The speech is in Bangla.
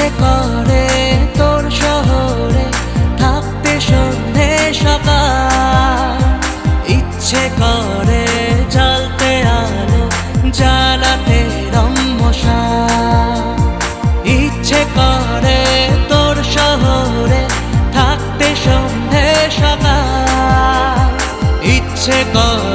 ইচ্ছে করে তোর শহরে থাকতে সন্ধে সকাল, ইচ্ছে করে জ্বলতে আলো জ্বালাতে রম্মশাল। ইচ্ছে করে তোর শহরে থাকতে সন্ধে সকাল, ইচ্ছে করে